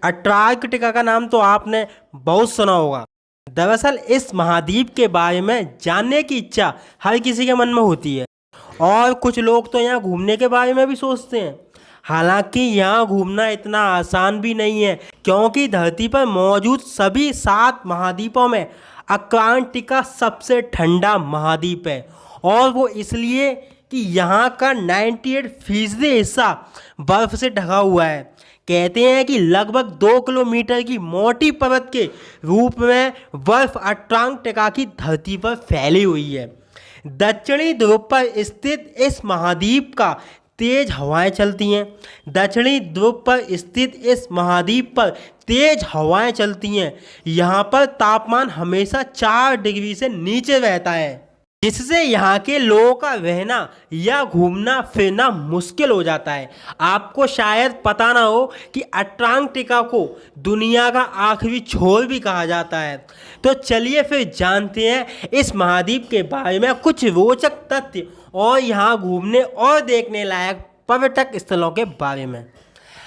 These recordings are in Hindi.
अंटार्कटिका का नाम तो आपने बहुत सुना होगा। दरअसल इस महाद्वीप के बारे में जानने की इच्छा हर किसी के मन में होती है और कुछ लोग तो यहाँ घूमने के बारे में भी सोचते हैं। हालांकि यहाँ घूमना इतना आसान भी नहीं है, क्योंकि धरती पर मौजूद सभी 7 महाद्वीपों में अंटार्कटिका सबसे ठंडा महाद्वीप है। और वो इसलिए कि यहाँ का 98% हिस्सा बर्फ से ढका हुआ है। कहते हैं कि लगभग 2 किलोमीटर की मोटी परत के रूप में बर्फ अंटार्कटिका की धरती पर फैली हुई है। दक्षिणी ध्रुव पर स्थित इस महाद्वीप का तेज हवाएं चलती हैं। दक्षिणी ध्रुव पर स्थित इस महाद्वीप पर तेज हवाएं चलती हैं। यहाँ पर तापमान हमेशा 4 डिग्री से नीचे रहता है, जिससे यहाँ के लोगों का रहना या घूमना फिरना मुश्किल हो जाता है। आपको शायद पता ना हो कि अंटार्कटिका को दुनिया का आखिरी छोर भी कहा जाता है। तो चलिए फिर जानते हैं इस महाद्वीप के बारे में कुछ रोचक तथ्य और यहाँ घूमने और देखने लायक पर्यटक स्थलों के बारे में।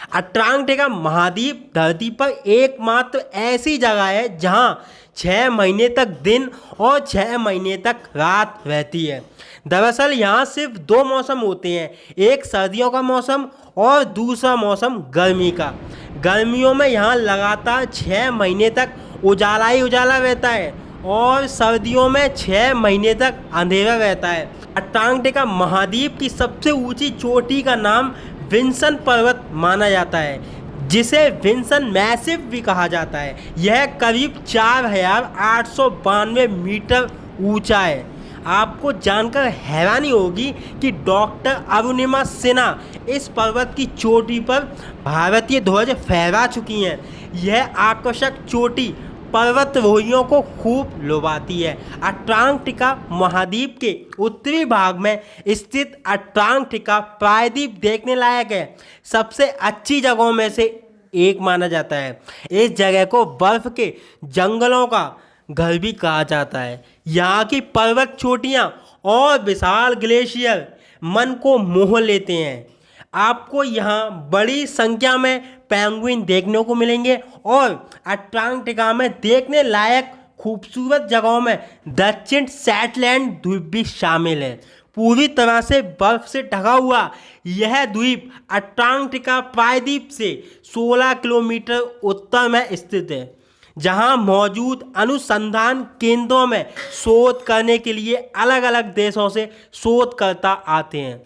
अंटार्कटिका महाद्वीप धरती पर एकमात्र ऐसी जगह है जहाँ 6 महीने तक दिन और 6 महीने तक रात रहती है। दरअसल यहाँ सिर्फ 2 मौसम होते हैं, एक सर्दियों का मौसम और दूसरा मौसम गर्मी का। गर्मियों में यहाँ लगातार 6 महीने तक उजाला ही उजाला रहता है और सर्दियों में 6 महीने तक अंधेरा रहता है। अंटार्कटिका महाद्वीप की सबसे ऊंची चोटी का नाम विन्सन पर्वत माना जाता है, जिसे विन्सन मैसिव भी कहा जाता है। यह करीब 4892 मीटर ऊंचा है। आपको जानकर हैरानी होगी कि डॉक्टर अरुणिमा सिन्हा इस पर्वत की चोटी पर भारतीय ध्वज फहरा चुकी हैं। यह आकर्षक चोटी पर्वतारोहियों को खूब लुभाती है। अंटार्कटिका महाद्वीप के उत्तरी भाग में स्थित अंटार्कटिका प्रायद्वीप देखने लायक है। सबसे अच्छी जगहों में से एक माना जाता है। इस जगह को बर्फ के जंगलों का घर भी कहा जाता है। यहाँ की पर्वत चोटियाँ और विशाल ग्लेशियर मन को मोह लेते हैं। आपको यहाँ बड़ी संख्या में पेंगुइन देखने को मिलेंगे और अंटार्कटिका में देखने लायक खूबसूरत जगहों में दक्षिण शेटलैंड द्वीप भी शामिल है। पूरी तरह से बर्फ से ढका हुआ यह द्वीप अंटार्कटिका प्रायद्वीप से 16 किलोमीटर उत्तर में स्थित है, जहां मौजूद अनुसंधान केंद्रों में शोध करने के लिए अलग अलग देशों से शोधकर्ता आते हैं।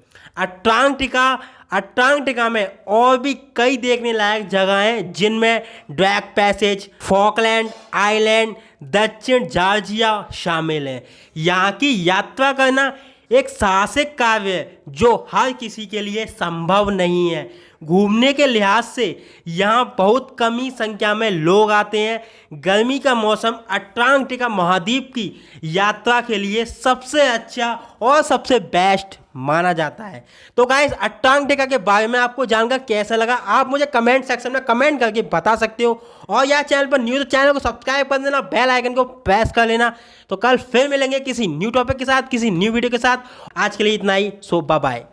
अंटार्कटिका में और भी कई देखने लायक जगह हैं, जिनमें ड्रैक पैसेज, फॉकलैंड आइलैंड, दक्षिण जॉर्जिया शामिल हैं। यहाँ की यात्रा करना एक साहसिक कार्य है जो हर किसी के लिए संभव नहीं है। घूमने के लिहाज से यहाँ बहुत कम ही संख्या में लोग आते हैं। गर्मी का मौसम अंटार्कटिका महाद्वीप की यात्रा के लिए सबसे अच्छा और सबसे बेस्ट माना जाता है। तो गाइस, अंटार्कटिका के बारे में आपको जानकर कैसा लगा आप मुझे कमेंट सेक्शन में कमेंट करके बता सकते हो। और यह चैनल पर न्यू तो चैनल को सब्सक्राइब कर देना, बेल आइकन को प्रेस कर लेना। तो कल फिर मिलेंगे किसी न्यू टॉपिक के साथ, किसी न्यू वीडियो के साथ। आज के लिए इतना ही। सो बाय बाय।